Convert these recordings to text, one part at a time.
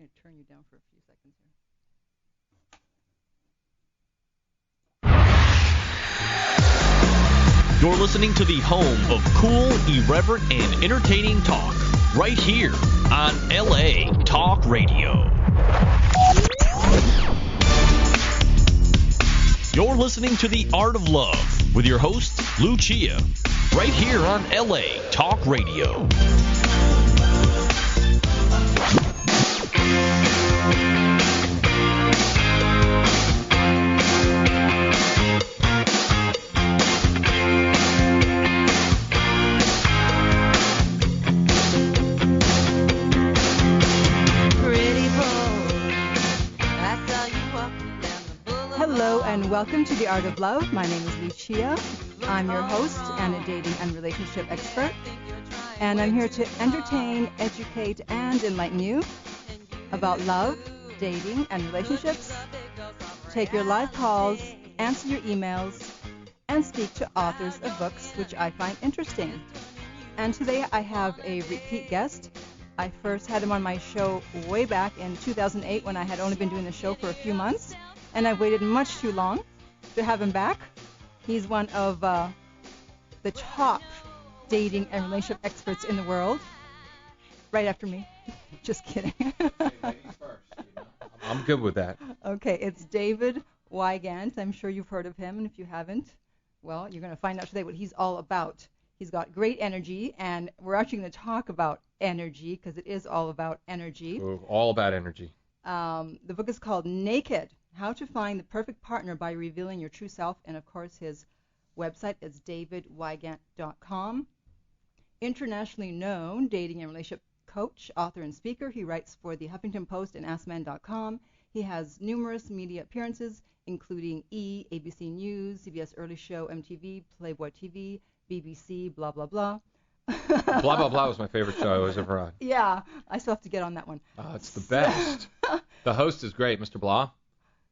going to turn you down for a few seconds here. You're listening to the home of cool, irreverent, and entertaining talk, right here on LA Talk Radio. You're listening to The Art of Love with your host, Lucia, right here on LA Talk Radio. And welcome to The Art of Love. My name is Lucia. I'm your host and a dating and relationship expert. And I'm here to entertain, educate, and enlighten you about love, dating, and relationships. Take your live calls, answer your emails, and speak to authors of books which I find interesting. And today I have a repeat guest. I first had him on my show way back in 2008 when I had only been doing the show for a few months. And I waited much too long to have him back. He's one of the top dating and relationship experts in the world. Right after me. Just kidding. Hey, ladies first, I'm good with that. Okay, it's David Wygant. I'm sure you've heard of him, and if you haven't, well, you're going to find out today what he's all about. He's got great energy, and we're actually going to talk about energy because it is all about energy. All about energy. The book is called Naked: How to Find the Perfect Partner by Revealing Your True Self. And, of course, his website is davidwygant.com. Internationally known dating and relationship coach, author, and speaker. He writes for the Huffington Post and AskMen.com. He has numerous media appearances, including E!, ABC News, CBS Early Show, MTV, Playboy TV, BBC, blah, blah, blah. Blah, blah, blah was my favorite show I was ever on. Yeah, I still have to get on that one. Oh, it's the best. The host is great, Mr. Blah.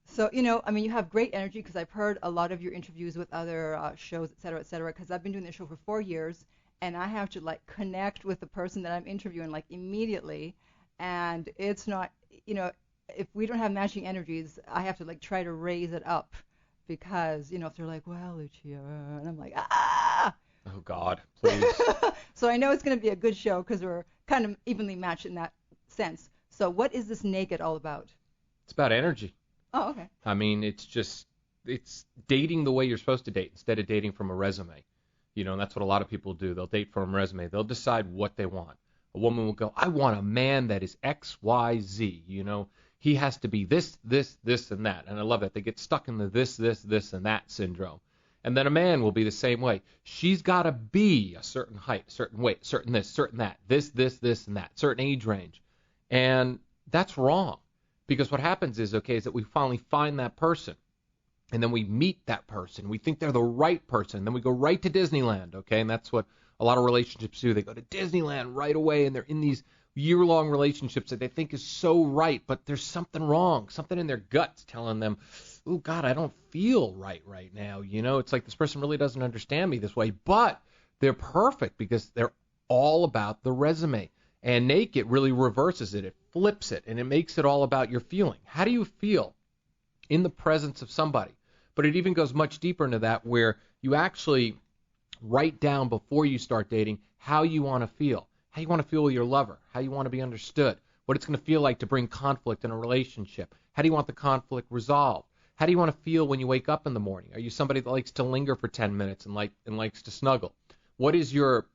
So, you have great energy because I've heard a lot of your interviews with other shows, et cetera, because I've been doing this show for 4 years, and I have to, connect with the person that I'm interviewing, immediately, and it's not, if we don't have matching energies, I have to, try to raise it up because, if they're like, well, Lucia, and I'm like, ah! Oh, God, please. So I know it's going to be a good show because we're kind of evenly matched in that sense. So what is this Naked all about? It's about energy. Oh, okay. I mean, it's dating the way you're supposed to date instead of dating from a resume. And that's what a lot of people do. They'll date from a resume. They'll decide what they want. A woman will go, I want a man that is X, Y, Z. He has to be this, this, this, and that. And I love that. They get stuck in the this, and that syndrome. And then a man will be the same way. She's got to be a certain height, certain weight, certain this, certain that, this, and that, certain age range. And that's wrong. Because what happens is that we finally find that person, and then we meet that person. We think they're the right person. Then we go right to Disneyland, okay? And that's what a lot of relationships do. They go to Disneyland right away, and they're in these year-long relationships that they think is so right, but there's something wrong, something in their guts telling them, oh, God, I don't feel right now. It's like this person really doesn't understand me this way, but they're perfect because they're all about the resume. And Naked really reverses it. It flips it, and it makes it all about your feeling. How do you feel in the presence of somebody? But it even goes much deeper into that where you actually write down before you start dating how you want to feel, how you want to feel with your lover, how you want to be understood, what it's going to feel like to bring conflict in a relationship. How do you want the conflict resolved? How do you want to feel when you wake up in the morning? Are you somebody that likes to linger for 10 minutes and likes to snuggle? What is your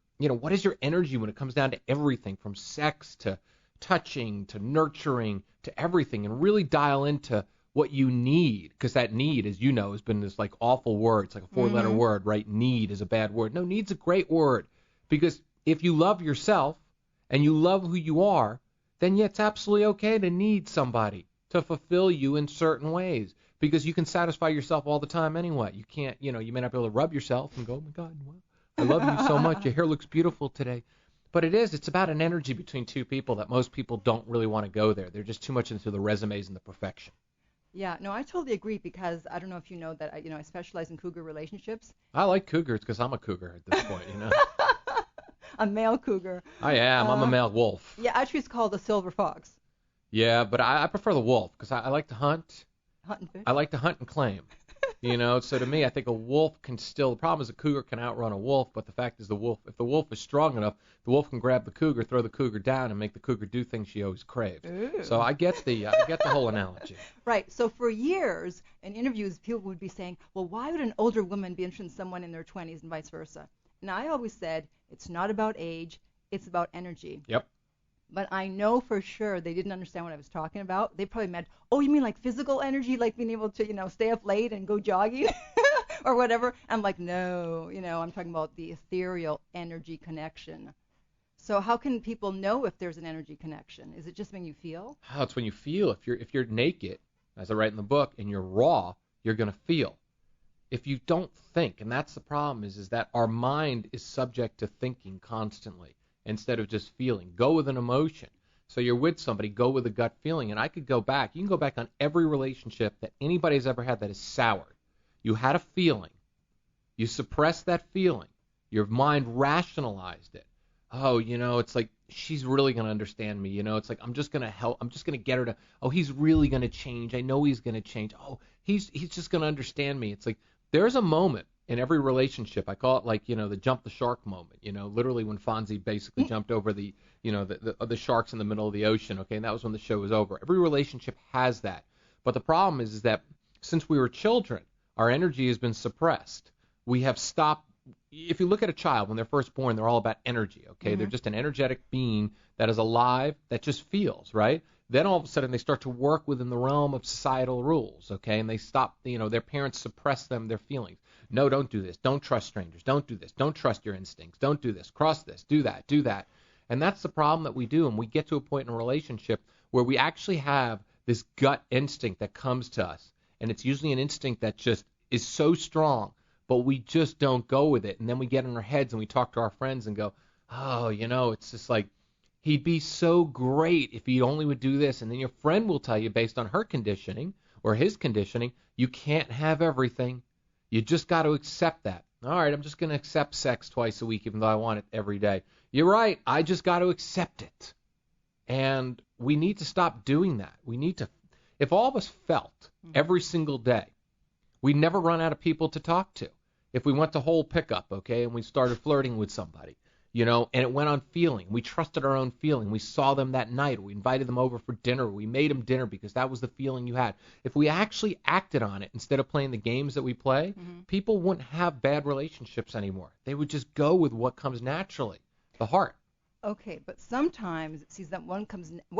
energy when it comes down to everything from sex to touching to nurturing to everything, and really dial into what you need, because that need, as you know, has been this awful word. It's like a 4-letter word, right? Need is a bad word. No, need's a great word, because if you love yourself and you love who you are, then yeah, it's absolutely okay to need somebody to fulfill you in certain ways, because you can satisfy yourself all the time anyway. You can't, you may not be able to rub yourself and go, oh my God, wow, I love you so much. Your hair looks beautiful today. But it's about an energy between two people that most people don't really want to go there. They're just too much into the resumes and the perfection. Yeah, no, I totally agree, because I don't know if you know that I specialize in cougar relationships. I like cougars because I'm a cougar at this point, A male cougar. I am. I'm a male wolf. Yeah, actually it's called a silver fox. Yeah, but I prefer the wolf because I like to hunt. Hunt and fish. I like to hunt and claim. So to me, I think a wolf can still. The problem is a cougar can outrun a wolf, but the fact is if the wolf is strong enough, the wolf can grab the cougar, throw the cougar down, and make the cougar do things she always craves. Ooh. So I get the whole analogy. Right. So for years in interviews, people would be saying, well, why would an older woman be interested in someone in their 20s and vice versa? And I always said, it's not about age, it's about energy. Yep. But I know for sure they didn't understand what I was talking about. They probably meant, oh, you mean like physical energy, like being able to, stay up late and go jogging or whatever. I'm like, no, I'm talking about the ethereal energy connection. So how can people know if there's an energy connection? Is it just when you feel? Oh, it's when you feel. If you're naked, as I write in the book, and you're raw, you're going to feel. If you don't think, and that's the problem, is that our mind is subject to thinking constantly instead of just feeling. Go with an emotion. So you're with somebody, go with a gut feeling. And I could go back. You can go back on every relationship that anybody's ever had that is soured. You had a feeling. You suppressed that feeling. Your mind rationalized it. Oh, it's like she's really going to understand me. It's like I'm just going to help. I'm just going to get her to, oh, he's really going to change. I know he's going to change. Oh, he's just going to understand me. It's like there's a moment in every relationship. I call it like, the jump the shark moment, literally when Fonzie basically jumped over the sharks in the middle of the ocean. Okay. And that was when the show was over. Every relationship has that. But the problem is that since we were children, our energy has been suppressed. We have stopped. If you look at a child when they're first born, they're all about energy. Okay. Mm-hmm. They're just an energetic being that is alive, that just feels, right? Then all of a sudden they start to work within the realm of societal rules. Okay. And they stop, their parents suppress their feelings. No, don't do this. Don't trust strangers. Don't do this. Don't trust your instincts. Don't do this. Cross this. Do that. Do that. And that's the problem that we do. And we get to a point in a relationship where we actually have this gut instinct that comes to us. And it's usually an instinct that just is so strong, but we just don't go with it. And then we get in our heads and we talk to our friends and go, oh, it's just like, he'd be so great if he only would do this. And then your friend will tell you, based on her conditioning or his conditioning, you can't have everything. You just got to accept that. All right, I'm just going to accept sex twice a week even though I want it every day. You're right. I just got to accept it. And we need to stop doing that. We need to, if all of us felt every single day, we'd never run out of people to talk to. If we went to whole pickup, okay, and we started flirting with somebody, and it went on feeling. We trusted our own feeling. We saw them that night. We invited them over for dinner. We made them dinner because that was the feeling you had. If we actually acted on it instead of playing the games that we play, people wouldn't have bad relationships anymore. They would just go with what comes naturally, the heart. Okay, but sometimes it seems that what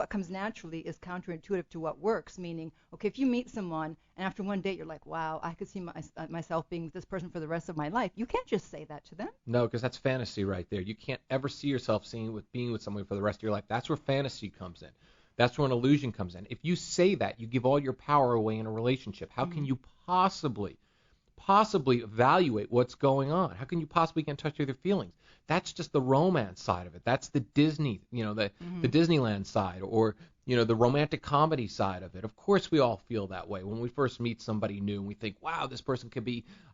comes naturally is counterintuitive to what works, meaning, okay, if you meet someone and after one date you're like, wow, I could see myself being with this person for the rest of my life. You can't just say that to them. No, because that's fantasy right there. You can't ever see yourself being with someone for the rest of your life. That's where fantasy comes in. That's where an illusion comes in. If you say that, you give all your power away in a relationship. How can you possibly evaluate what's going on? How can you possibly get in touch with your feelings? That's just the romance side of it. That's the Disney, the Disneyland side, or the romantic comedy side of it. Of course, we all feel that way when we first meet somebody new and we think, wow, this person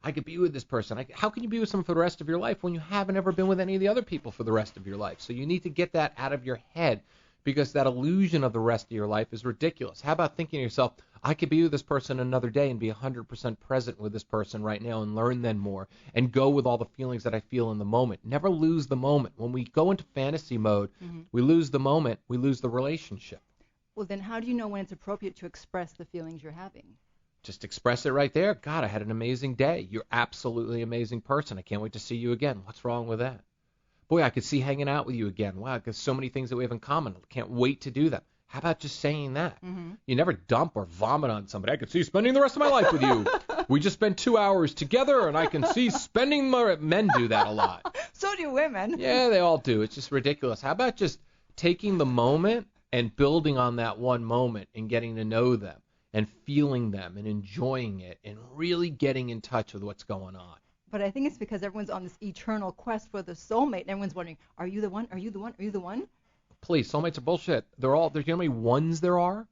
I could be with this person. How can you be with someone for the rest of your life when you haven't ever been with any of the other people for the rest of your life? So you need to get that out of your head, because that illusion of the rest of your life is ridiculous. How about thinking to yourself, I could be with this person another day and be 100% present with this person right now and learn then more and go with all the feelings that I feel in the moment. Never lose the moment. When we go into fantasy mode, we lose the moment, we lose the relationship. Well, then how do you know when it's appropriate to express the feelings you're having? Just express it right there. God, I had an amazing day. You're absolutely an amazing person. I can't wait to see you again. What's wrong with that? Boy, I could see hanging out with you again. Wow, there's so many things that we have in common. Can't wait to do them. How about just saying that? You never dump or vomit on somebody. I could see spending the rest of my life with you. We just spent 2 hours together, and I can see spending my... Men do that a lot. So do women. Yeah, they all do. It's just ridiculous. How about just taking the moment and building on that one moment and getting to know them and feeling them and enjoying it and really getting in touch with what's going on? But I think it's because everyone's on this eternal quest for the soulmate, and everyone's wondering, are you the one? Are you the one? Are you the one? Please, soulmates are bullshit. There's you know how many ones there are?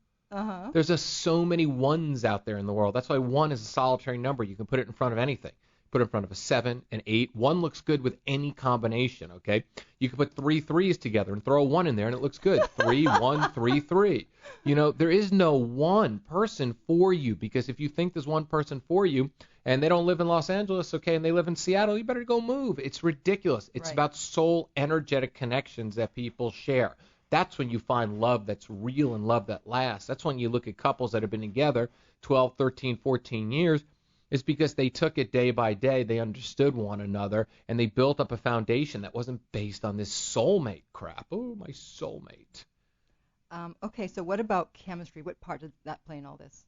There's just so many ones out there in the world. That's why one is a solitary number. You can put it in front of anything. put it in front of a 7, an 8. 1 looks good with any combination, okay? You can put 3 threes together and throw a 1 in there, and it looks good. 3, 1, 3, 3. You know, there is no one person for you, because if you think there's one person for you and they don't live in Los Angeles, okay, and they live in Seattle, you better go move. It's ridiculous. It's Right. about soul energetic connections that people share. That's when you find love that's real and love that lasts. That's when you look at couples that have been together 12, 13, 14 years. It's because they took it day by day. They understood one another, and they built up a foundation that wasn't based on this soulmate crap. Oh, my soulmate. Okay, so what about chemistry? What part does that play in all this?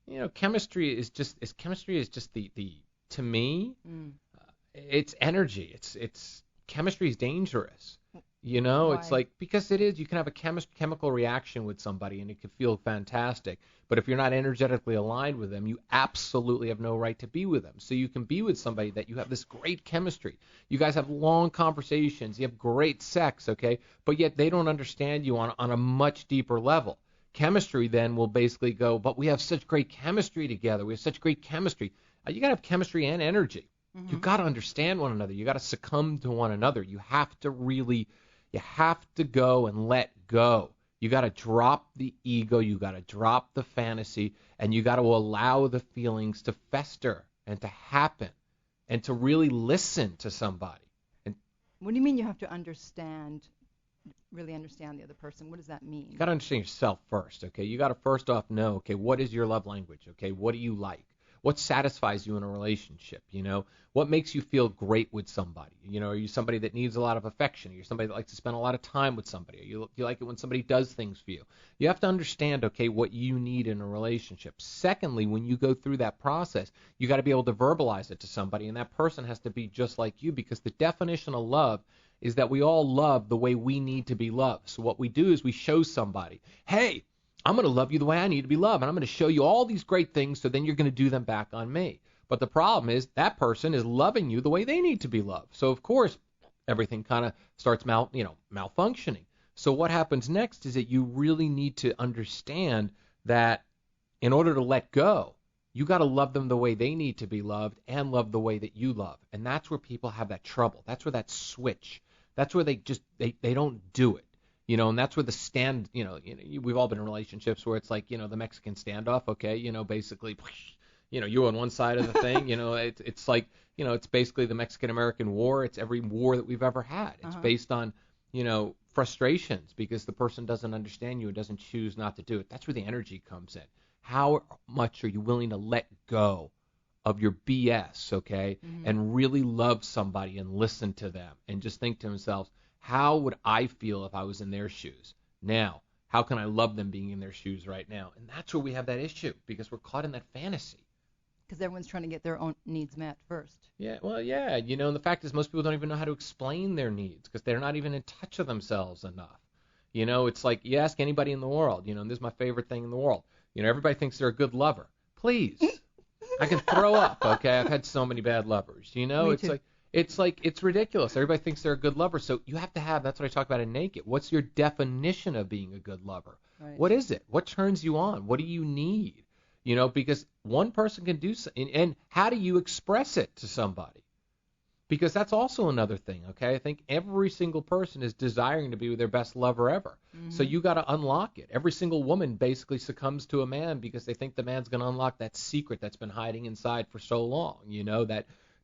You know, chemistry is just the to me, it's energy. It's chemistry is dangerous. You know, it's Why? like, because it is, you can have a chemical reaction with somebody and it can feel fantastic. But if you're not energetically aligned with them, you absolutely have no right to be with them. So you can be with somebody that you have this great chemistry. You guys have long conversations. You have great sex, okay? But yet they don't understand you on a much deeper level. Chemistry then will basically go, but we have such great chemistry together. We have such great chemistry. You got to have chemistry and energy. Mm-hmm. You got to understand one another. You got to succumb to one another. You have to go and let go. You got to drop the ego. You got to drop the fantasy, and you got to allow the feelings to fester and to happen and to really listen to somebody. And What do you mean you have to really understand the other person? What does that mean? you got to understand yourself first, okay? You got to first off know, okay, what is your love language, okay? What do you like? What satisfies you in a relationship, you know? What makes you feel great with somebody? You know, are you somebody that needs a lot of affection? Are you somebody that likes to spend a lot of time with somebody? Do you like it when somebody does things for you? You have to understand, okay, what you need in a relationship. Secondly, when you go through that process, you got to be able to verbalize it to somebody, and that person has to be just like you, because the definition of love is that we all love the way we need to be loved. So what we do is we show somebody, hey, I'm going to love you the way I need to be loved, and I'm going to show you all these great things, so then you're going to do them back on me. But the problem is that person is loving you the way they need to be loved. So, of course, everything kind of starts malfunctioning. So what happens next is that you really need to understand that in order to let go, you got to love them the way they need to be loved and love the way that you love. And that's where people have that trouble. That's where that switch. That's where they don't do it. You know, and that's where we've all been in relationships where it's like, the Mexican standoff, okay, basically, you on one side of the thing, it's like, it's basically the Mexican-American War. It's every war that we've ever had. It's based on, frustrations because the person doesn't understand you and doesn't choose not to do it. That's where the energy comes in. How much are you willing to let go of your BS, okay, and really love somebody and listen to them and just think to themselves, how would I feel if I was in their shoes? Now, how can I love them being in their shoes right now? And that's where we have that issue, because we're caught in that fantasy. Because everyone's trying to get their own needs met first. Yeah, well, yeah. And the fact is most people don't even know how to explain their needs because they're not even in touch with themselves enough. It's like you ask anybody in the world, and this is my favorite thing in the world. Everybody thinks they're a good lover. Please. I can throw up, okay? I've had so many bad lovers. Me It's too. it's ridiculous. Everybody thinks they're a good lover. So you have to have, that's what I talk about in Naked. What's your definition of being a good lover? Right. What is it? What turns you on? What do you need? Because one person can do something. And how do you express it to somebody? Because that's also another thing, okay? I think every single person is desiring to be with their best lover ever. So you got to unlock it. Every single woman basically succumbs to a man because they think the man's going to unlock that secret that's been hiding inside for so long,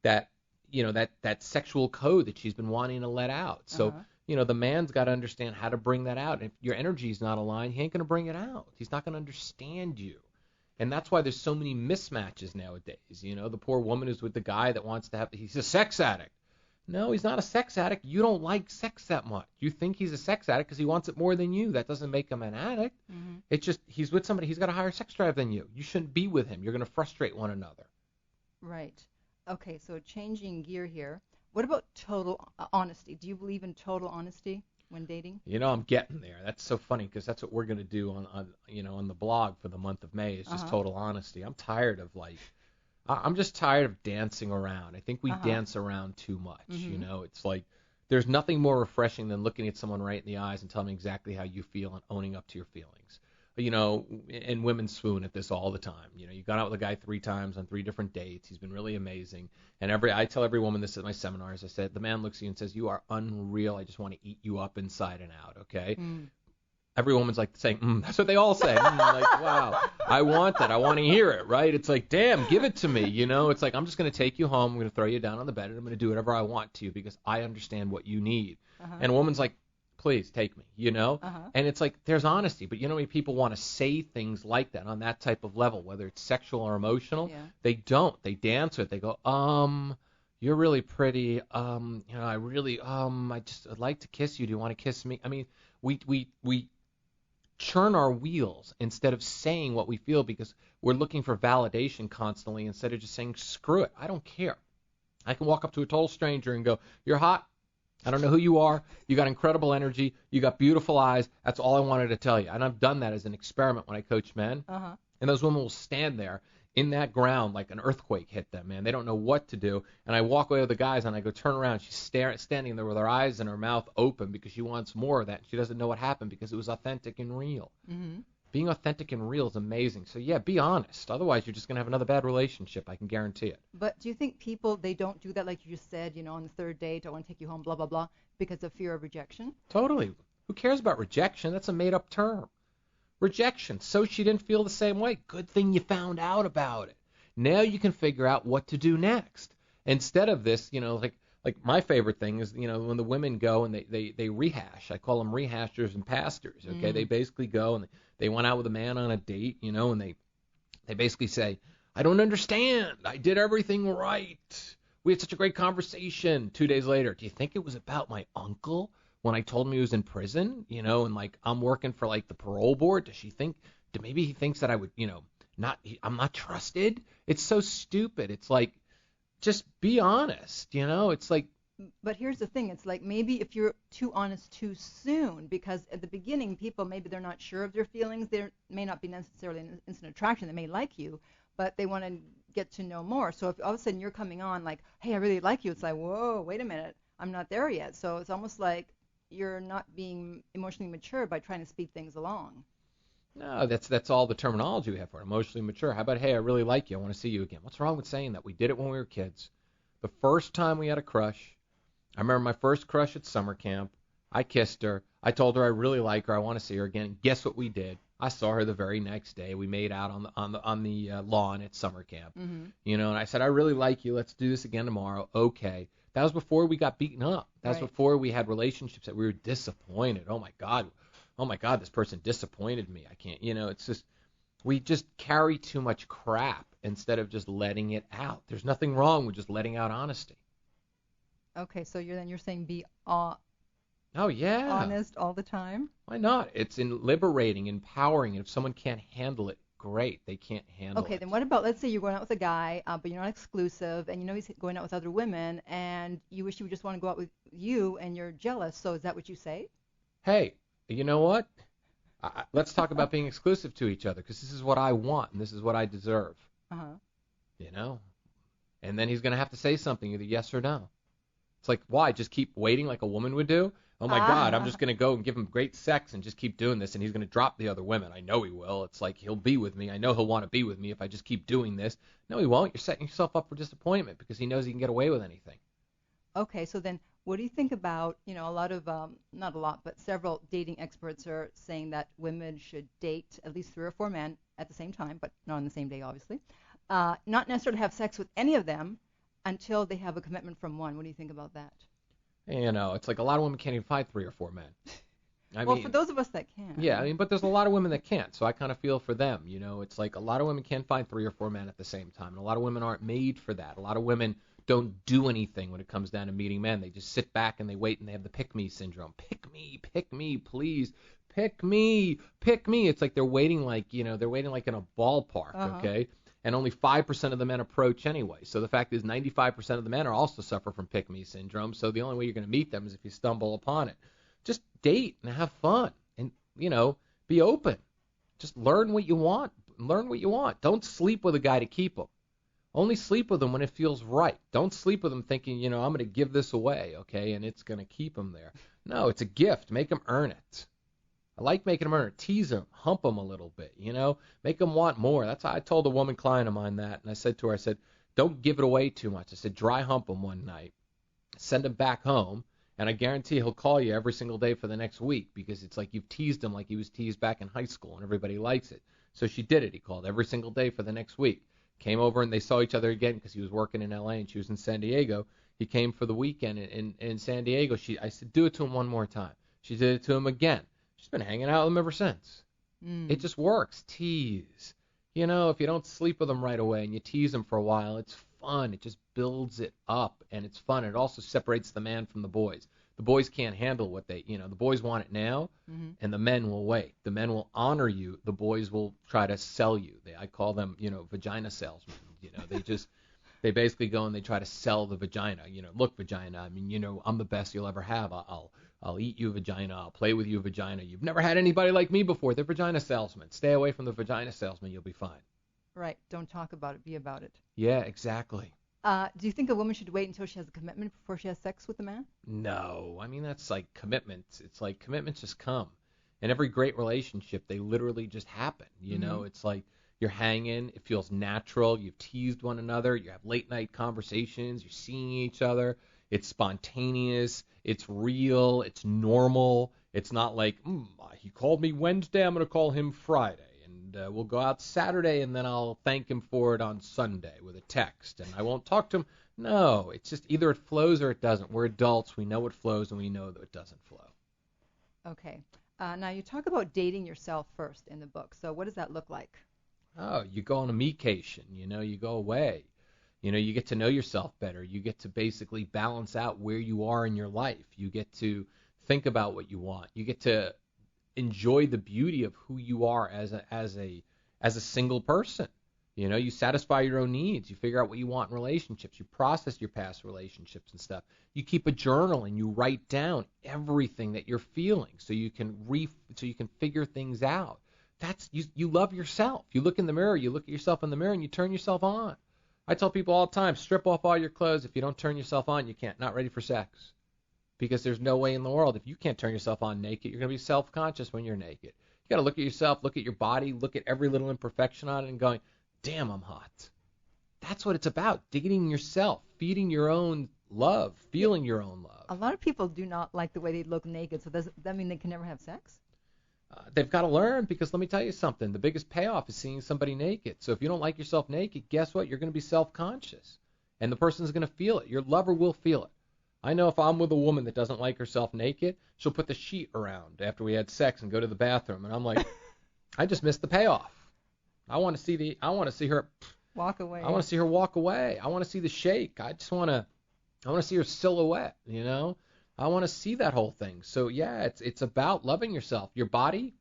that sexual code that she's been wanting to let out. So, the man's got to understand how to bring that out. If your energy's not aligned, he ain't going to bring it out. He's not going to understand you. And that's why there's so many mismatches nowadays. The poor woman is with the guy that wants to he's a sex addict. No, he's not a sex addict. You don't like sex that much. You think he's a sex addict because he wants it more than you. That doesn't make him an addict. It's just he's with somebody, he's got a higher sex drive than you. You shouldn't be with him. You're going to frustrate one another. Right. Okay, so changing gear here. What about total honesty? Do you believe in total honesty when dating? I'm getting there. That's so funny because that's what we're going to do on the blog for the month of May is just total honesty. I'm tired of I'm just tired of dancing around. I think we dance around too much. It's like there's nothing more refreshing than looking at someone right in the eyes and telling them exactly how you feel and owning up to your feelings. and women swoon at this all the time. You've gone out with a guy 3 times on 3 different dates. He's been really amazing. And I tell every woman this at my seminars. I said, the man looks at you and says, you are unreal. I just want to eat you up inside and out, okay? Every woman's like saying, that's what they all say. Like, wow, I want that. I want to hear it, right? It's like, damn, give it to me, It's like, I'm just going to take you home. I'm going to throw you down on the bed, and I'm going to do whatever I want to you because I understand what you need. And a woman's like, please take me, And it's like, there's honesty. But many people want to say things like that on that type of level, whether it's sexual or emotional. Yeah. They don't. They dance with it. They go, you're really pretty. I really, I'd like to kiss you. Do you want to kiss me? I mean, we churn our wheels instead of saying what we feel because we're looking for validation constantly instead of just saying, screw it, I don't care. I can walk up to a total stranger and go, you're hot. I don't know who you are. You got incredible energy. You got beautiful eyes. That's all I wanted to tell you. And I've done that as an experiment when I coach men. And those women will stand there in that ground like an earthquake hit them, man. They don't know what to do. And I walk away with the guys, and I go turn around. She's standing there with her eyes and her mouth open because she wants more of that. She doesn't know what happened because it was authentic and real. Being authentic and real is amazing. So, yeah, be honest. Otherwise, you're just going to have another bad relationship. I can guarantee it. But do you think people, they don't do that like you just said, on the 3rd date, I want to take you home, blah, blah, blah, because of fear of rejection? Totally. Who cares about rejection? That's a made-up term. Rejection. So she didn't feel the same way. Good thing you found out about it. Now you can figure out what to do next. Instead of this, like my favorite thing is, when the women go and they rehash. I call them rehashers and pastors, okay? They basically go and they went out with a man on a date, and they basically say, I don't understand. I did everything right. We had such a great conversation. 2 days later, do you think it was about my uncle when I told him he was in prison, and like I'm working for like the parole board? Does she think, maybe he thinks that I would, I'm not trusted? It's so stupid. It's like, just be honest, It's like. But here's the thing. It's like maybe if you're too honest too soon, because at the beginning, people, maybe they're not sure of their feelings. There may not be necessarily an instant attraction. They may like you, but they want to get to know more. So if all of a sudden you're coming on like, hey, I really like you, it's like, whoa, wait a minute, I'm not there yet. So it's almost like you're not being emotionally mature by trying to speed things along. No, that's all the terminology we have for it. Emotionally mature. How about, hey, I really like you. I want to see you again. What's wrong with saying that? We did it when we were kids. The first time we had a crush, I remember my first crush at summer camp. I kissed her. I told her I really like her. I want to see her again. Guess what we did? I saw her the very next day. We made out on the lawn at summer camp. And I said, I really like you. Let's do this again tomorrow. Okay. That was before we got beaten up. That was before we had relationships that we were disappointed. Oh my God, this person disappointed me. I can't, it's just, we just carry too much crap instead of just letting it out. There's nothing wrong with just letting out honesty. Okay, so you're saying be oh yeah, honest all the time? Why not? It's liberating, empowering, and if someone can't handle it, great. They can't handle it. Okay, then what about, let's say you're going out with a guy, but you're not exclusive, and he's going out with other women, and you wish he would just want to go out with you, and you're jealous. So is that what you say? Hey, you know what? Let's talk about being exclusive to each other, because this is what I want, and this is what I deserve. And then he's going to have to say something, either yes or no. It's like, why? Just keep waiting like a woman would do? Oh, my God, I'm just going to go and give him great sex and just keep doing this, and he's going to drop the other women. I know he will. It's like he'll be with me. I know he'll want to be with me if I just keep doing this. No, he won't. You're setting yourself up for disappointment because he knows he can get away with anything. Okay, so then what do you think about, a lot of, not a lot, but several dating experts are saying that women should date at least 3 or 4 men at the same time, but not on the same day, obviously. Not necessarily have sex with any of them until they have a commitment from one. What do you think about that? It's like a lot of women can't even find 3 or 4 men. I mean, for those of us that can. Yeah, but there's a lot of women that can't, so I kind of feel for them. It's like a lot of women can't find 3 or 4 men at the same time, and a lot of women aren't made for that. A lot of women don't do anything when it comes down to meeting men. They just sit back and they wait, and they have the pick-me syndrome. Pick me, please. Pick me. It's like they're waiting like in a ballpark, okay? And only 5% of the men approach anyway. So the fact is 95% of the men are also suffer from pick-me syndrome. So the only way you're going to meet them is if you stumble upon it. Just date and have fun and, be open. Just learn what you want. Don't sleep with a guy to keep him. Only sleep with him when it feels right. Don't sleep with him thinking, I'm going to give this away, okay, and it's going to keep him there. No, it's a gift. Make him earn it. I like making them earn it. Tease them, hump them a little bit, make them want more. That's how I told a woman client of mine that, and I said to her, I said, don't give it away too much. I said, dry hump him one night, send him back home, and I guarantee he'll call you every single day for the next week because it's like you've teased him like he was teased back in high school, and everybody likes it. So she did it. He called every single day for the next week. Came over, and they saw each other again because he was working in L.A. and she was in San Diego. He came for the weekend in San Diego. I said, do it to him one more time. She did it to him again. She's been hanging out with him ever since. It just works. Tease. If you don't sleep with them right away and you tease them for a while, it's fun. It just builds it up, and it's fun. It also separates the man from the boys. The boys can't handle what the boys want it now, and the men will wait. The men will honor you. The boys will try to sell you. I call them, vagina salesmen. They basically go and they try to sell the vagina. Look, vagina, I mean, I'm the best you'll ever have. I'll eat you, vagina. I'll play with you, vagina. You've never had anybody like me before. They're vagina salesmen. Stay away from the vagina salesman. You'll be fine. Right. Don't talk about it. Be about it. Yeah, exactly. Do you think a woman should wait until she has a commitment before she has sex with a man? No. I mean, that's like commitments. It's like commitments just come. In every great relationship, they literally just happen. It's like you're hanging. It feels natural. You've teased one another. You have late night conversations. You're seeing each other. It's spontaneous. It's real. It's normal. It's not like, he called me Wednesday. I'm going to call him Friday. And we'll go out Saturday, and then I'll thank him for it on Sunday with a text. And I won't talk to him. No, it's just either it flows or it doesn't. We're adults. We know what flows, and we know that it doesn't flow. Okay. Now, you talk about dating yourself first in the book. So what does that look like? Oh, you go on a mecation. You go away. You get to know yourself better. You get to basically balance out where you are in your life. You get to think about what you want. You get to enjoy the beauty of who you are as a single person. You satisfy your own needs. You figure out what you want in relationships. You process your past relationships and stuff. You keep a journal and you write down everything that you're feeling so you can figure things out. That's you love yourself. You look in the mirror, you look at yourself in the mirror, and you turn yourself on. I tell people all the time, strip off all your clothes. If you don't turn yourself on, you can't. Not ready for sex. Because there's no way in the world, if you can't turn yourself on naked, you're going to be self-conscious when you're naked. You got to look at yourself, look at your body, look at every little imperfection on it and going, damn, I'm hot. That's what it's about, digging yourself, feeding your own love, feeling your own love. A lot of people do not like the way they look naked, so does that mean they can never have sex? They've got to learn, because let me tell you something. The biggest payoff is seeing somebody naked. So if you don't like yourself naked, guess what? You're going to be self-conscious, and the person's going to feel it. Your lover will feel it. I know if I'm with a woman that doesn't like herself naked, she'll put the sheet around after we had sex and go to the bathroom, and I'm like, I just missed the payoff. I want to see her walk away. I want to see her walk away. I want to see the shake. I want to see her silhouette. I want to see that whole thing. So yeah, it's about loving yourself. Your body,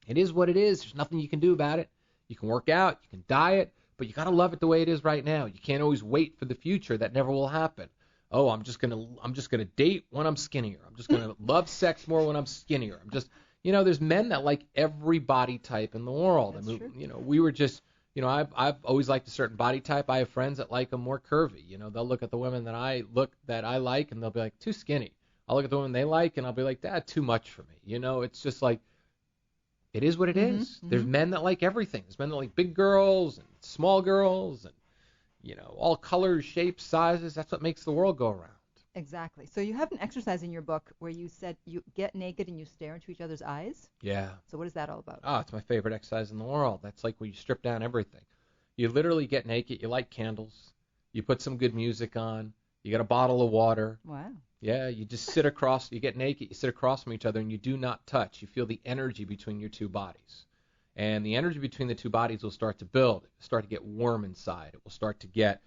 it is what it is. There's nothing you can do about it. You can work out, you can diet, but you got to love it the way it is right now. You can't always wait for the future. That never will happen. Oh, I'm just gonna date when I'm skinnier. I'm just gonna love sex more when I'm skinnier. I'm just, there's men that like every body type in the world. That's true. We were just, I've always liked a certain body type. I have friends that like them more curvy. They'll look at the women that I like, and they'll be like, too skinny. I'll look at the women they like, and I'll be like, that too much for me. It's just like, it is what it is. Mm-hmm. There's men that like everything. There's men that like big girls and small girls and all colors, shapes, sizes. That's what makes the world go around. Exactly. So you have an exercise in your book where you said you get naked and you stare into each other's eyes. Yeah. So what is that all about? Oh, it's my favorite exercise in the world. That's like where you strip down everything. You literally get naked. You light candles. You put some good music on. You got a bottle of water. Wow. Yeah, you just sit across. You get naked. You sit across from each other, and you do not touch. You feel the energy between your two bodies. And the energy between the two bodies will start to build. It will start to get warm inside. It will start to get,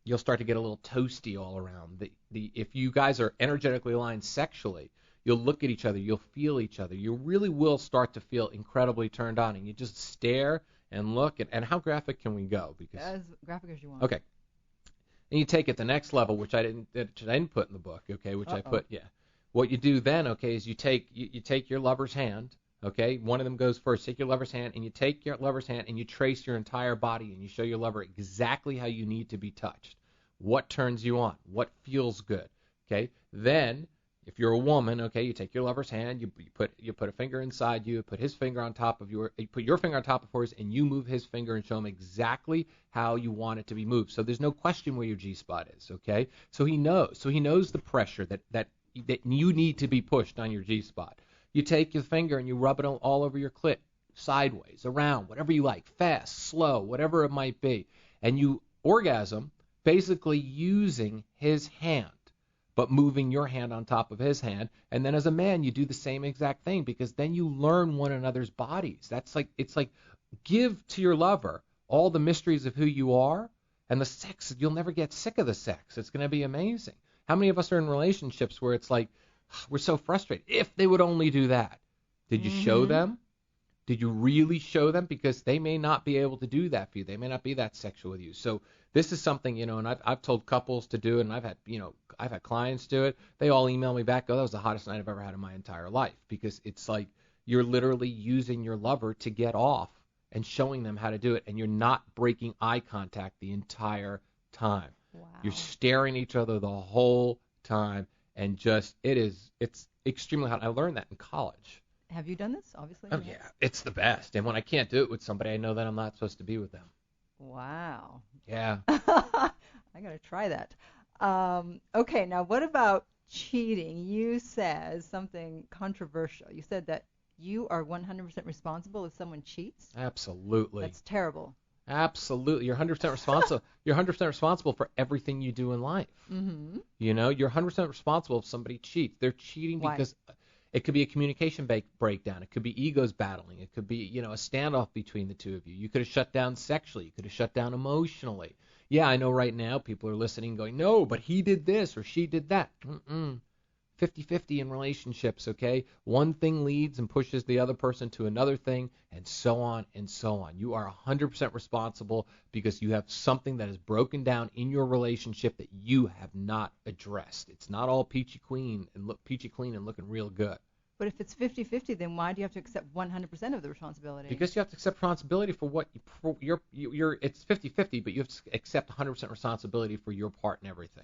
you'll start to get a little toasty all around. If you guys are energetically aligned sexually, you'll look at each other. You'll feel each other. You really will start to feel incredibly turned on. And you just stare and look. And how graphic can we go? Because as graphic as you want. Okay. And you take it the next level, which I didn't put in the book. Okay, which I put. Yeah. What you do then, okay, is you take your lover's hand. Okay, one of them goes first. Take your lover's hand, and you take your lover's hand, and you trace your entire body, and you show your lover exactly how you need to be touched. What turns you on? What feels good? Okay, then If you're a woman, okay, you take your lover's hand, you put a finger inside you, put his finger on top of you put your finger on top of hers, and you move his finger and show him exactly how you want it to be moved. So there's no question where your G-spot is, okay? So he knows the pressure that you need to be pushed on your G-spot. You take your finger and you rub it all over your clit, sideways, around, whatever you like, fast, slow, whatever it might be, and you orgasm basically using his hand, but moving your hand on top of his hand. And then as a man, you do the same exact thing, because then you learn one another's bodies. It's like give to your lover all the mysteries of who you are, and the sex, you'll never get sick of the sex. It's going to be amazing. How many of us are in relationships where it's like, we're so frustrated. If they would only do that. Did you show them? Did you really show them? Because they may not be able to do that for you. They may not be that sexual with you. So this is something, and I've told couples to do it, and I've had clients do it. They all email me back, oh, that was the hottest night I've ever had in my entire life. Because it's like you're literally using your lover to get off and showing them how to do it, and you're not breaking eye contact the entire time. Wow. You're staring at each other the whole time, and it's extremely hot. I learned that in college. Have you done this? Obviously. Oh, yeah. It's the best. And when I can't do it with somebody, I know that I'm not supposed to be with them. Wow. Yeah. I got to try that. Okay, now what about cheating? You said something controversial. You said that you are 100% responsible if someone cheats? Absolutely. That's terrible. Absolutely. You're 100% responsible. You're 100% responsible for everything you do in life. Mm-hmm. You're 100% responsible if somebody cheats. They're cheating Why? because it could be a communication breakdown. It could be egos battling. It could be, a standoff between the two of you. You could have shut down sexually. You could have shut down emotionally. Yeah, I know right now people are listening going, no, but he did this or she did that. 50-50 in relationships, okay? One thing leads and pushes the other person to another thing, and so on and so on. You are 100% responsible because you have something that is broken down in your relationship that you have not addressed. It's not all peachy clean and looking real good. But if it's 50-50, then why do you have to accept 100% of the responsibility? Because you have to accept responsibility for what it's 50-50, but you have to accept 100% responsibility for your part in everything.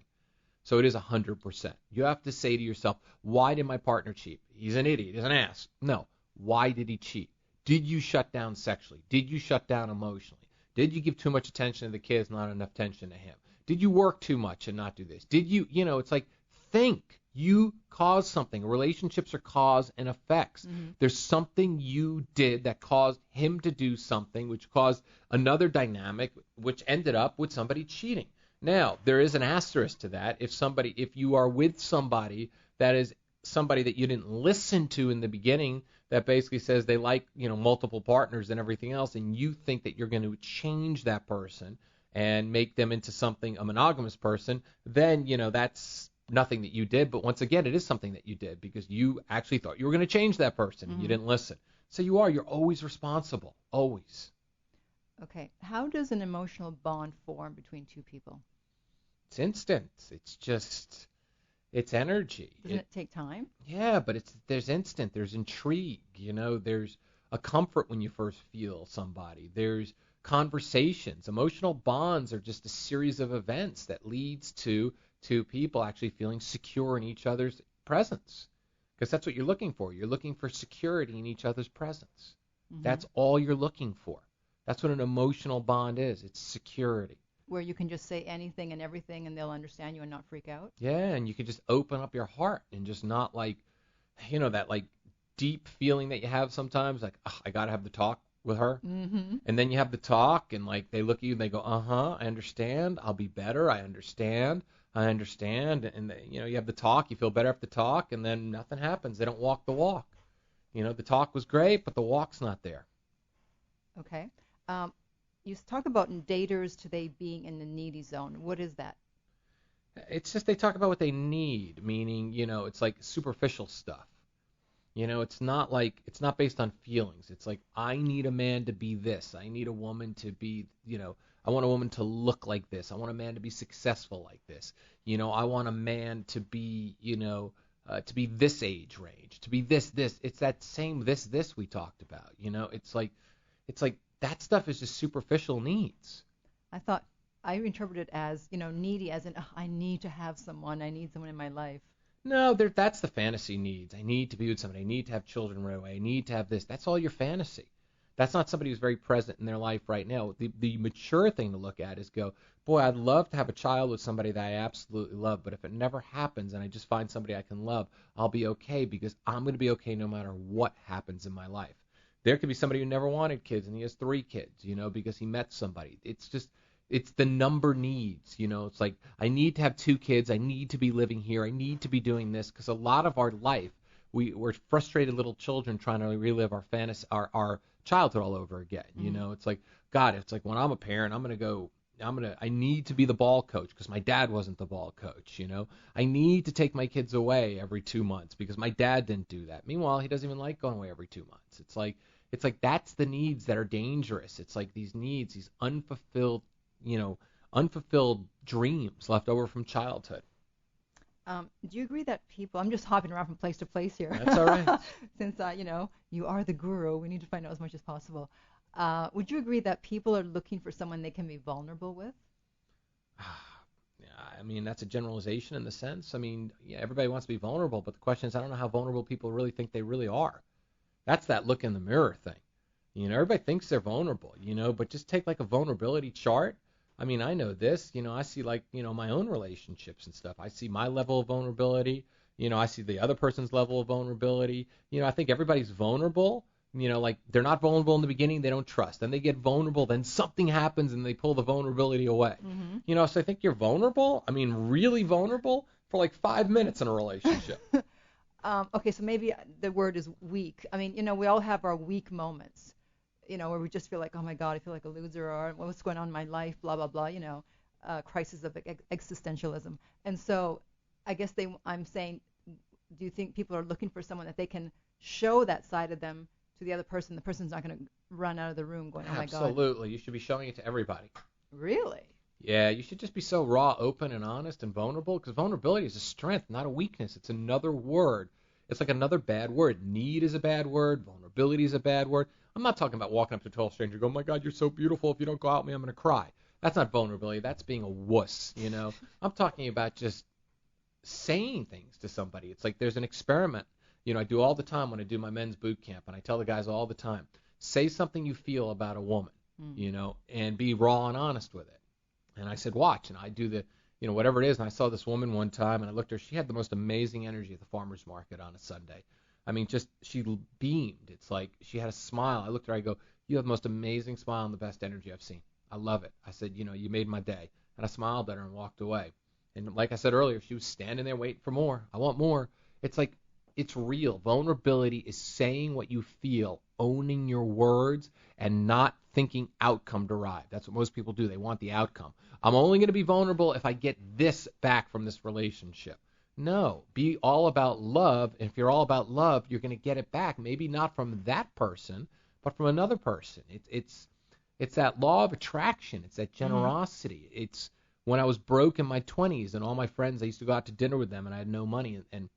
So it is 100%. You have to say to yourself, why did my partner cheat? He's an idiot. He's an ass. No. Why did he cheat? Did you shut down sexually? Did you shut down emotionally? Did you give too much attention to the kids, not enough attention to him? Did you work too much and not do this? Did you, it's like, think. You caused something. Relationships are cause and effects. Mm-hmm. There's something you did that caused him to do something, which caused another dynamic, which ended up with somebody cheating. Now, there is an asterisk to that. If you are with somebody that is somebody that you didn't listen to in the beginning, that basically says they like, multiple partners and everything else, and you think that you're going to change that person and make them into a monogamous person, then, that's nothing that you did. But once again, it is something that you did because you actually thought you were going to change that person and you didn't listen. So you're always responsible, always. Okay. How does an emotional bond form between two people? It's instant. It's energy. Doesn't it take time? Yeah, but there's instant. There's intrigue. There's a comfort when you first feel somebody. There's conversations. Emotional bonds are just a series of events that leads to two people actually feeling secure in each other's presence. Because that's what you're looking for. You're looking for security in each other's presence. Mm-hmm. That's all you're looking for. That's what an emotional bond is. It's security. Where you can just say anything and everything and they'll understand you and not freak out? Yeah, and you can just open up your heart and just not that deep feeling that you have sometimes, like, I got to have the talk with her. Mm-hmm. And then you have the talk and they look at you and they go, I understand. I'll be better. I understand. And you have the talk. You feel better after the talk, and then nothing happens. They don't walk the walk. The talk was great, but the walk's not there. Okay. You talk about daters today being in the needy zone. What is that? It's just they talk about what they need, meaning, it's like superficial stuff. It's not based on feelings. It's like, I need a man to be this. I need a woman to be, I want a woman to look like this. I want a man to be successful like this. I want a man to be, to be this age range, to be this. It's that same this we talked about. It's like that stuff is just superficial needs. I interpret it as, needy as in, I need to have someone. I need someone in my life. No, that's the fantasy needs. I need to be with somebody. I need to have children right away. I need to have this. That's all your fantasy. That's not somebody who's very present in their life right now. The mature thing to look at is go, boy, I'd love to have a child with somebody that I absolutely love, but if it never happens and I just find somebody I can love, I'll be okay because I'm going to be okay no matter what happens in my life. There could be somebody who never wanted kids and he has 3 kids, because he met somebody. It's the number needs, It's like, I need to have 2 kids. I need to be living here. I need to be doing this because a lot of our life, we're frustrated little children trying to relive our fantasy, our childhood all over again. It's like, God, it's like when I'm a parent, I need to be the ball coach because my dad wasn't the ball coach. I need to take my kids away every 2 months because my dad didn't do that. Meanwhile, he doesn't even like going away every 2 months. It's like that's the needs that are dangerous. It's like these needs, these unfulfilled dreams left over from childhood. Do you agree that people, I'm just hopping around from place to place here. That's all right. Since, you are the guru, we need to find out as much as possible. Would you agree that people are looking for someone they can be vulnerable with? Yeah, I mean, that's a generalization in the sense. I mean, yeah, everybody wants to be vulnerable, but the question is, I don't know how vulnerable people really think they really are. That's that look in the mirror thing. Everybody thinks they're vulnerable, but just take like a vulnerability chart. I mean, I know this, I see like, my own relationships and stuff. I see my level of vulnerability. I see the other person's level of vulnerability. I think everybody's vulnerable. Like they're not vulnerable in the beginning. They don't trust. Then they get vulnerable. Then something happens and they pull the vulnerability away. Mm-hmm. So I think you're vulnerable. I mean, really vulnerable for like 5 minutes in a relationship. Okay, so maybe the word is weak. I mean, we all have our weak moments. Where we just feel like, oh my God, I feel like a loser, or what's going on in my life, blah, blah, blah, crisis of existentialism. And so I guess I'm saying, do you think people are looking for someone that they can show that side of them to the other person? The person's not going to run out of the room going, oh my God. Absolutely. You should be showing it to everybody. Really? Yeah, you should just be so raw, open, and honest and vulnerable, because vulnerability is a strength, not a weakness. It's another word. It's like another bad word. Need is a bad word. Vulnerability is a bad word. I'm not talking about walking up to a total stranger and go, oh my God, you're so beautiful. If you don't go out with me, I'm going to cry. That's not vulnerability. That's being a wuss, I'm talking about just saying things to somebody. It's like there's an experiment, I do all the time when I do my men's boot camp, and I tell the guys all the time, say something you feel about a woman, and be raw and honest with it. And I said, watch, and I do the, whatever it is, and I saw this woman one time, and I looked at her. She had the most amazing energy at the farmer's market on a Sunday. I mean, just she beamed. It's like she had a smile. I looked at her. I go, you have the most amazing smile and the best energy I've seen. I love it. I said, you made my day. And I smiled at her and walked away. And like I said earlier, she was standing there waiting for more. I want more. It's like, it's real. Vulnerability is saying what you feel, owning your words, and not thinking outcome derived. That's what most people do. They want the outcome. I'm only going to be vulnerable if I get this back from this relationship. No, be all about love. And if you're all about love, you're going to get it back. Maybe not from that person, but from another person. It's that law of attraction. It's that generosity. Mm-hmm. It's when I was broke in my 20s and all my friends, I used to go out to dinner with them and I had no money. And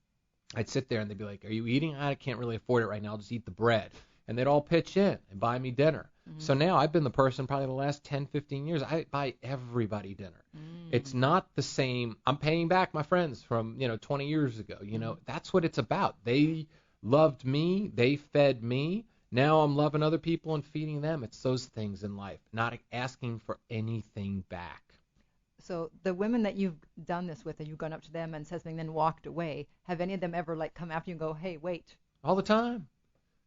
I'd sit there and they'd be like, are you eating? I can't really afford it right now. I'll just eat the bread. And they'd all pitch in and buy me dinner. Mm-hmm. So now I've been the person probably the last 10, 15 years. I buy everybody dinner. Mm-hmm. It's not the same. I'm paying back my friends from, 20 years ago. That's what it's about. They loved me. They fed me. Now I'm loving other people and feeding them. It's those things in life, not asking for anything back. So the women that you've done this with and you've gone up to them and said something, then walked away, have any of them ever come after you and go, hey, wait? All the time.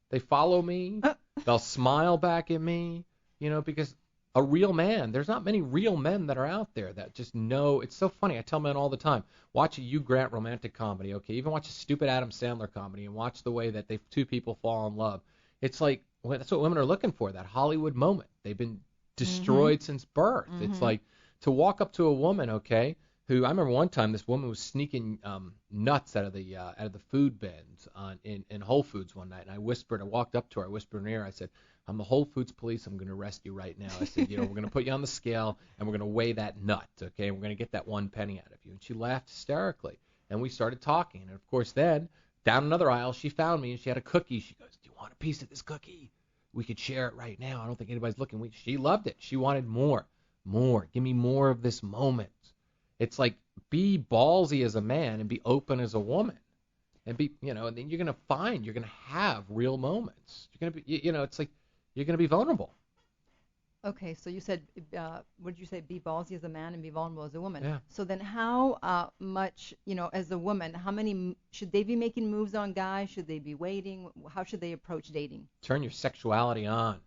They follow me. They'll smile back at me, because a real man, there's not many real men that are out there that just know. It's so funny. I tell men all the time, watch a Hugh Grant romantic comedy, okay? Even watch a stupid Adam Sandler comedy and watch the way that two people fall in love. It's like, that's what women are looking for, that Hollywood moment. They've been destroyed since birth. Mm-hmm. It's like to walk up to a woman, okay, who I remember one time this woman was sneaking nuts out of the food bins in Whole Foods one night, and I walked up to her, I whispered in her ear, I said, I'm the Whole Foods police, I'm going to arrest you right now. I said, we're going to put you on the scale, and we're going to weigh that nut, okay, and we're going to get that 1 penny out of you. And she laughed hysterically, and we started talking, and of course then, down another aisle, she found me, and she had a cookie. She goes, do you want a piece of this cookie? We could share it right now. I don't think anybody's looking. She loved it. She wanted more. Give me more of this moment. It's like, be ballsy as a man and be open as a woman. And and then you're going to have real moments. You're going to be, it's like, you're going to be vulnerable. Okay, so you said, what did you say? Be ballsy as a man and be vulnerable as a woman. Yeah. So then, how much, as a woman, how many should they be making moves on guys? Should they be waiting? How should they approach dating? Turn your sexuality on,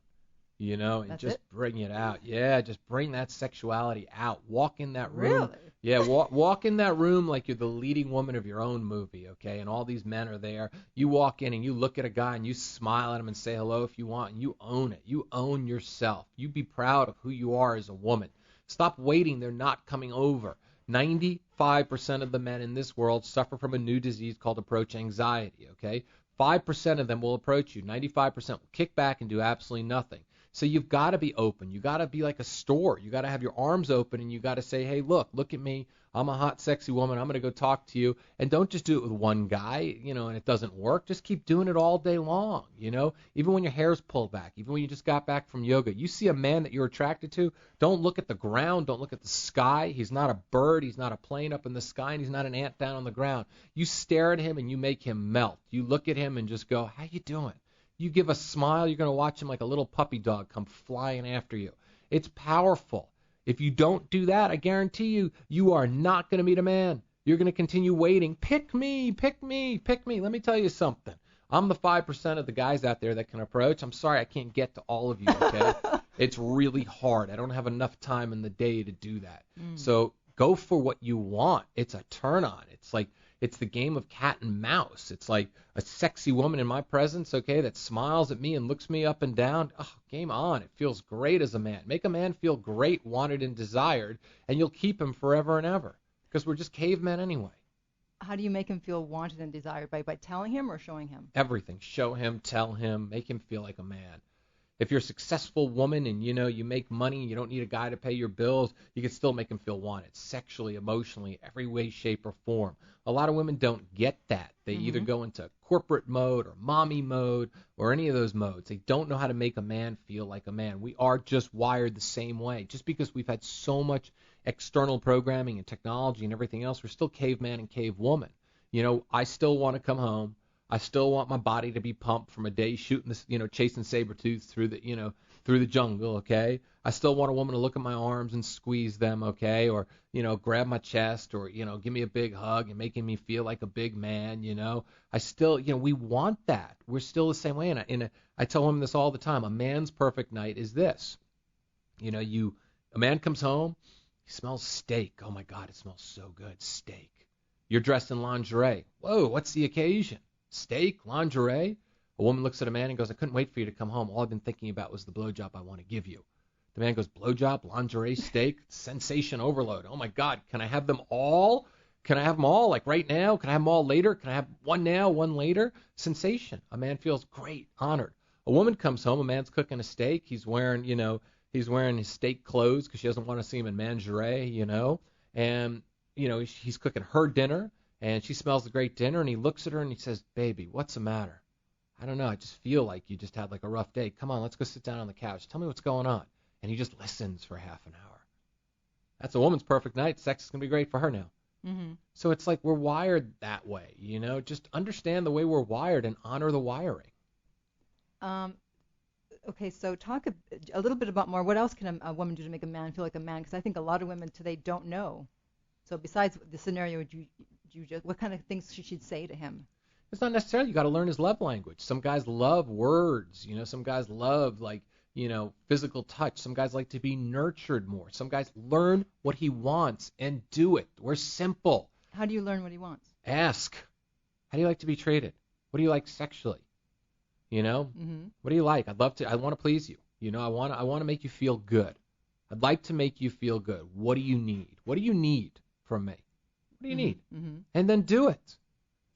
and That's just it? bring it out. Yeah, just bring that sexuality out. Walk in that room. Really? Yeah, walk in that room like you're the leading woman of your own movie, okay? And all these men are there. You walk in and you look at a guy and you smile at him and say hello if you want, and you own it. You own yourself. You be proud of who you are as a woman. Stop waiting. They're not coming over. 95% of the men in this world suffer from a new disease called approach anxiety, okay? 5% of them will approach you. 95% will kick back and do absolutely nothing. So you've got to be open. You got to be like a store. You got to have your arms open, and you got to say, hey, look at me. I'm a hot, sexy woman. I'm going to go talk to you. And don't just do it with one guy, and it doesn't work. Just keep doing it all day long, even when your hair's pulled back, even when you just got back from yoga. You see a man that you're attracted to, don't look at the ground. Don't look at the sky. He's not a bird. He's not a plane up in the sky, and he's not an ant down on the ground. You stare at him, and you make him melt. You look at him and just go, how you doing? You give a smile, you're going to watch him like a little puppy dog come flying after you. It's powerful. If you don't do that, I guarantee you, you are not going to meet a man. You're going to continue waiting. Pick me, pick me, pick me. Let me tell you something. I'm the 5% of the guys out there that can approach. I'm sorry I can't get to all of you, okay? It's really hard. I don't have enough time in the day to do that. So go for what you want. It's a turn on. It's the game of cat and mouse. It's like a sexy woman in my presence, okay, that smiles at me and looks me up and down. Oh, game on. It feels great as a man. Make a man feel great, wanted, and desired, and you'll keep him forever and ever because we're just cavemen anyway. How do you make him feel wanted and desired? By telling him or showing him? Everything. Show him, tell him, make him feel like a man. If you're a successful woman and, you make money, you don't need a guy to pay your bills, you can still make him feel wanted sexually, emotionally, every way, shape, or form. A lot of women don't get that. They either go into corporate mode or mommy mode or any of those modes. They don't know how to make a man feel like a man. We are just wired the same way. Just because we've had so much external programming and technology and everything else, we're still caveman and cavewoman. I still want to come home. I still want my body to be pumped from a day shooting this, chasing saber-tooths through the jungle, okay? I still want a woman to look at my arms and squeeze them, okay? Or, grab my chest or, give me a big hug and making me feel like a big man, I still, we want that. We're still the same way. And I tell women this all the time. A man's perfect night is this. A man comes home, he smells steak. Oh, my God, it smells so good, steak. You're dressed in lingerie. Whoa, what's the occasion? Steak, lingerie. A woman looks at a man and goes, I couldn't wait for you to come home. All I've been thinking about was the blowjob I want to give you. The man goes, blowjob, lingerie, steak, sensation overload. Oh, my God, can I have them all? Can I have them all, like right now? Can I have them all later? Can I have one now, one later? Sensation. A man feels great, honored. A woman comes home, a man's cooking a steak. He's wearing his steak clothes because she doesn't want to see him in lingerie, and, he's cooking her dinner. And she smells the great dinner, and he looks at her and he says, baby, what's the matter? I don't know. I just feel like you just had like a rough day. Come on, let's go sit down on the couch. Tell me what's going on. And he just listens for half an hour. That's a woman's perfect night. Sex is going to be great for her now. Mm-hmm. So it's like we're wired that way, Just understand the way we're wired and honor the wiring. Okay, so talk a little bit about more. What else can a woman do to make a man feel like a man? Because I think a lot of women today don't know. So besides the scenario what kind of things should she say to him? It's not necessarily. You got to learn his love language. Some guys love words. Some guys love physical touch. Some guys like to be nurtured more. Some guys learn what he wants and do it. We're simple. How do you learn what he wants? Ask. How do you like to be treated? What do you like sexually? Mm-hmm. What do you like? I want to please you. I want to make you feel good. I'd like to make you feel good. What do you need? What do you need from me? What do you need? Mm-hmm. And then do it.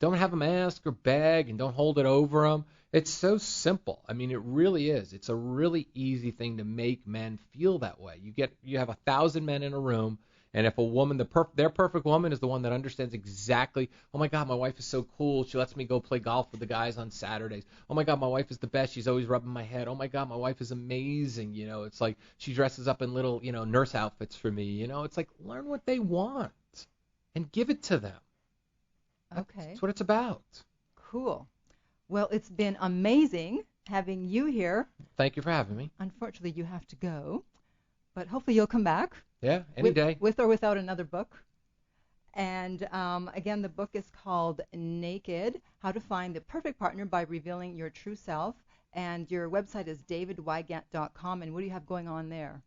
Don't have them ask or beg, and don't hold it over them. It's so simple. I mean, it really is. It's a really easy thing to make men feel that way. You have 1,000 men in a room, and if a woman, their perfect woman is the one that understands exactly, oh my God, my wife is so cool. She lets me go play golf with the guys on Saturdays. Oh my God, my wife is the best. She's always rubbing my head. Oh my God, my wife is amazing. It's like she dresses up in little, nurse outfits for me. It's like learn what they want. and give it to them. Okay. That's what it's about. Cool. Well, it's been amazing having you here. Thank you for having me. Unfortunately, you have to go, but hopefully you'll come back. Yeah, any day. With or without another book. And again, the book is called Naked, How to Find the Perfect Partner by Revealing Your True Self. And your website is davidwygant.com. And what do you have going on there?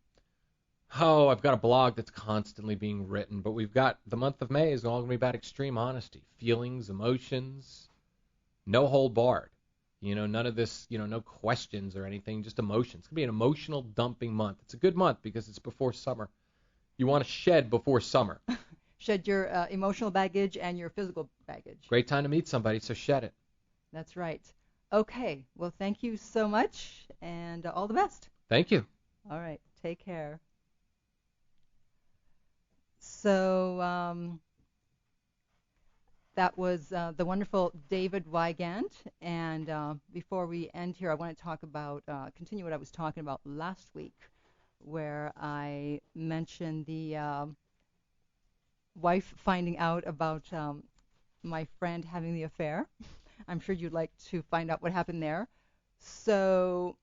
Oh, I've got a blog that's constantly being written, but we've got the month of May is all going to be about extreme honesty, feelings, emotions, no hold barred. None of this, no questions or anything, just emotions. It's going to be an emotional dumping month. It's a good month because it's before summer. You want to shed before summer. Shed your emotional baggage and your physical baggage. Great time to meet somebody, so shed it. That's right. Okay. Well, thank you so much, and all the best. Thank you. All right. Take care. So that was the wonderful David Wygant. And before we end here, I want to talk about, continue what I was talking about last week, where I mentioned the wife finding out about my friend having the affair. I'm sure you'd like to find out what happened there. So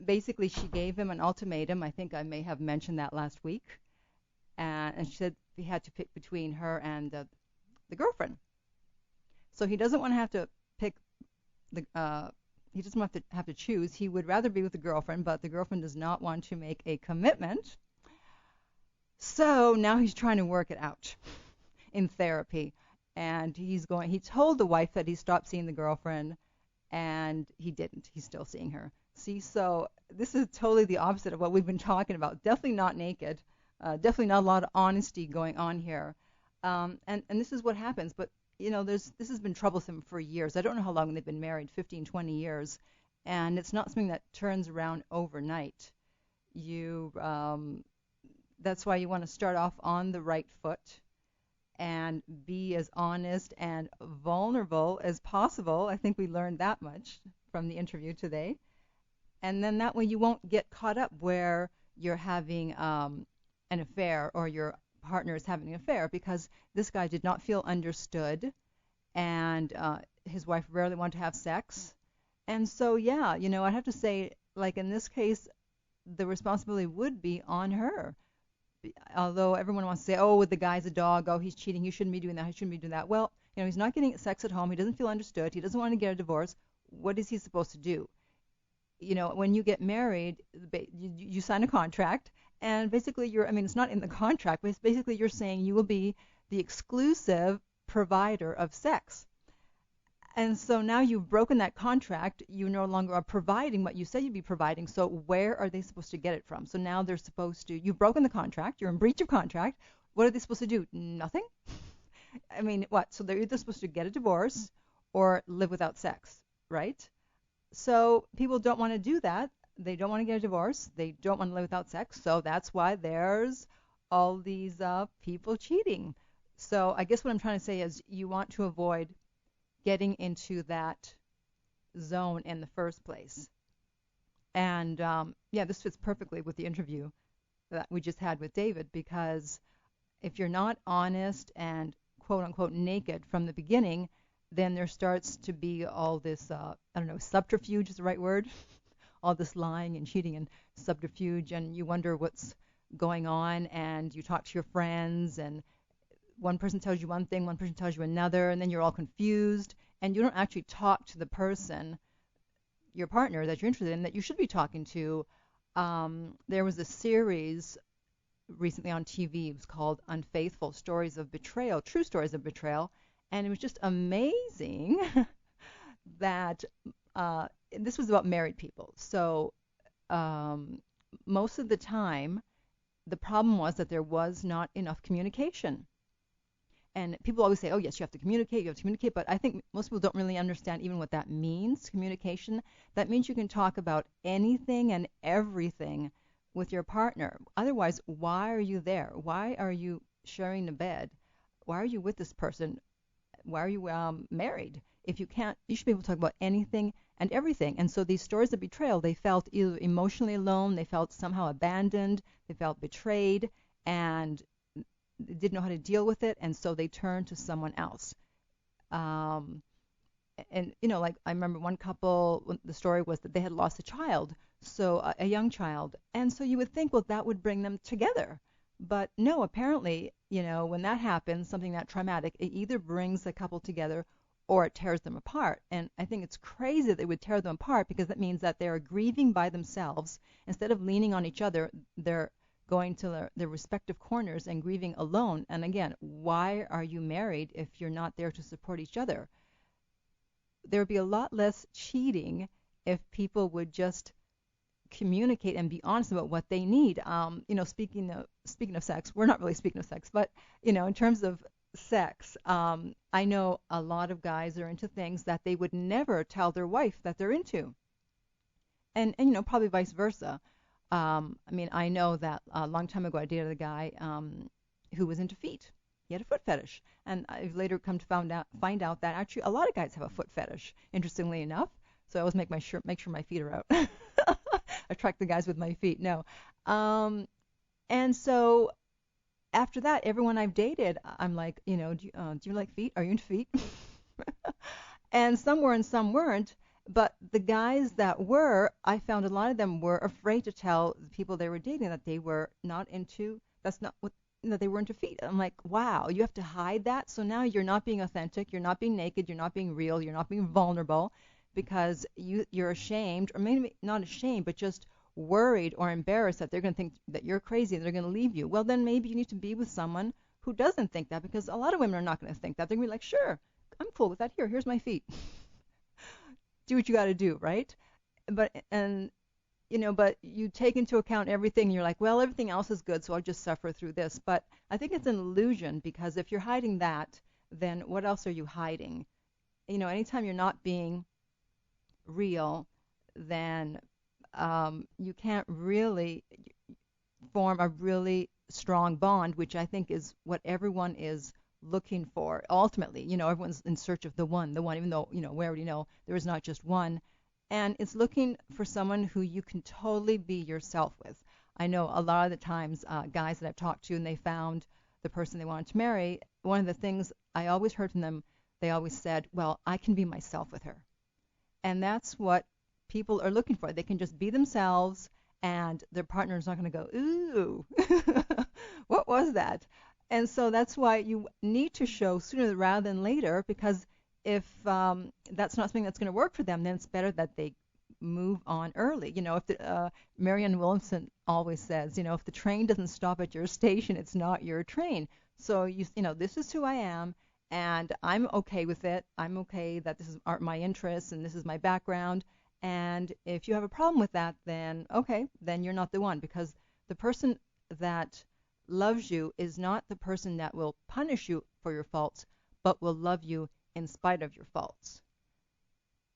basically, she gave him an ultimatum. I think I may have mentioned that last week. And she said he had to pick between her and the girlfriend. So he doesn't want to have to pick he doesn't want to have to choose. He would rather be with the girlfriend, but the girlfriend does not want to make a commitment. So now he's trying to work it out in therapy. And he told the wife that he stopped seeing the girlfriend, and he didn't. He's still seeing her. See, so this is totally the opposite of what we've been talking about. Definitely not naked. Definitely not a lot of honesty going on here. And this is what happens. But, this has been troublesome for years. I don't know how long they've been married, 15, 20 years. And it's not something that turns around overnight. That's why you want to start off on the right foot and be as honest and vulnerable as possible. I think we learned that much from the interview today. And then that way you won't get caught up where you're having an affair or your partner is having an affair, because this guy did not feel understood, and his wife rarely wanted to have sex. And so, yeah, I'd have to say, like in this case, the responsibility would be on her. Although everyone wants to say, oh, the guy's a dog, oh, he's cheating, he shouldn't be doing that, he shouldn't be doing that. Well, he's not getting sex at home, he doesn't feel understood, he doesn't want to get a divorce. What is he supposed to do? When you get married, you sign a contract, and basically it's not in the contract, but it's basically you're saying you will be the exclusive provider of sex. And so now you've broken that contract. You no longer are providing what you said you'd be providing. So where are they supposed to get it from? So now they're supposed to, you've broken the contract. You're in breach of contract. What are they supposed to do? Nothing? What? So they're either supposed to get a divorce or live without sex, right? So people don't want to do that. They don't want to get a divorce. They don't want to live without sex. So that's why there's all these people cheating. So I guess what I'm trying to say is you want to avoid getting into that zone in the first place. And this fits perfectly with the interview that we just had with David, because if you're not honest and quote unquote naked from the beginning, then there starts to be all this, subterfuge is the right word, all this lying and cheating and subterfuge, and you wonder what's going on, and you talk to your friends, and one person tells you one thing, one person tells you another, and then you're all confused, and you don't actually talk to the person, your partner that you're interested in, that you should be talking to. There was a series recently on TV. It was called Unfaithful, Stories of Betrayal, True Stories of Betrayal, and it was just amazing that this was about married people. So most of the time, the problem was that there was not enough communication. And people always say, oh, yes, you have to communicate, but I think most people don't really understand even what that means, communication. That means you can talk about anything and everything with your partner. Otherwise, why are you there? Why are you sharing the bed? Why are you with this person? Why are you married? If you can't, you should be able to talk about anything and everything. And so these stories of betrayal, they felt either emotionally alone, they felt somehow abandoned, they felt betrayed, and didn't know how to deal with it, and so they turned to someone else. And like I remember one couple, the story was that they had lost a child, so a young child, and so you would think, well, that would bring them together. But no, apparently, when that happens, something that traumatic, it either brings the couple together or it tears them apart. And I think it's crazy that it would tear them apart, because that means that they're grieving by themselves. Instead of leaning on each other, they're going to their respective corners and grieving alone. And again, why are you married if you're not there to support each other? There would be a lot less cheating if people would just communicate and be honest about what they need. Speaking of sex, we're not really speaking of sex, but in terms of sex, I know a lot of guys are into things that they would never tell their wife that they're into, and probably vice versa. I know that a long time ago I dated a guy who was into feet. He had a foot fetish, and I've later come to find out that actually a lot of guys have a foot fetish, interestingly enough. So I always make sure my feet are out. Attract the guys with my feet. No. And so after that, everyone I've dated, I'm like, do you like feet? Are you into feet? And some were and some weren't. But the guys that were, I found a lot of them were afraid to tell the people they were dating that they were not into, that's not what, they were into feet. I'm like, wow, you have to hide that? So now you're not being authentic, you're not being naked, you're not being real, you're not being vulnerable, because you're ashamed, or maybe not ashamed, but just worried or embarrassed that they're going to think that you're crazy and they're going to leave you. Well, then maybe you need to be with someone who doesn't think that, because a lot of women are not going to think that. They're going to be like, sure, I'm cool with that. Here's my feet. Do what you got to do, right? But you take into account everything, and you're like, well, everything else is good, so I'll just suffer through this. But I think it's an illusion, because if you're hiding that, then what else are you hiding? Anytime you're not being real, then you can't really form a really strong bond, which I think is what everyone is looking for. Ultimately, everyone's in search of the one, even though, we already know there is not just one. And it's looking for someone who you can totally be yourself with. I know a lot of the times guys that I've talked to, and they found the person they wanted to marry, one of the things I always heard from them, they always said, well, I can be myself with her. And that's what people are looking for. They can just be themselves, and their partner is not going to go, ooh, what was that? And so that's why you need to show sooner rather than later, because if that's not something that's going to work for them, then it's better that they move on early. If Marianne Williamson always says, if the train doesn't stop at your station, it's not your train. So this is who I am, and I'm okay with it. I'm okay that this is my interests and this is my background. And if you have a problem with that, then okay, then you're not the one, because the person that loves you is not the person that will punish you for your faults, but will love you in spite of your faults.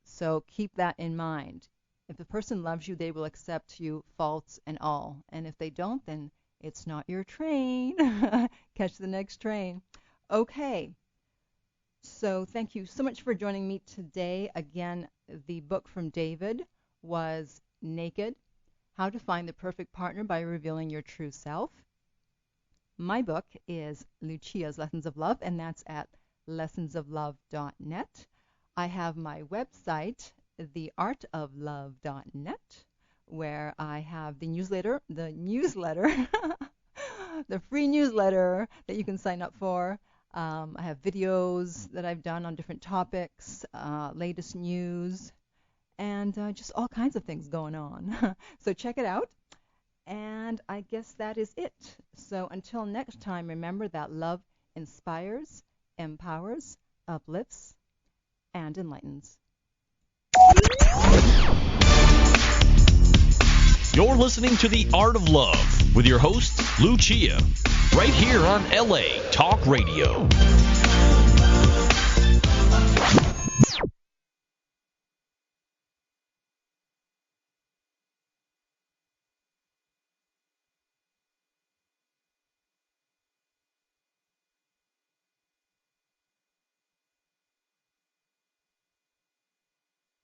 So keep that in mind. If the person loves you, they will accept you, faults and all. And if they don't, then it's not your train. Catch the next train. Okay. So thank you so much for joining me today. Again, the book from David was Naked: How to Find the Perfect Partner by Revealing Your True Self. My book is Lucia's Lessons of Love, and that's at lessonsoflove.net. I have my website, theartoflove.net, where I have the newsletter, the free newsletter that you can sign up for. I have videos that I've done on different topics, latest news, and just all kinds of things going on. So check it out. And I guess that is it. So until next time, remember that love inspires, empowers, uplifts, and enlightens. You're listening to The Art of Love with your host, Lucia, right here on LA Talk Radio.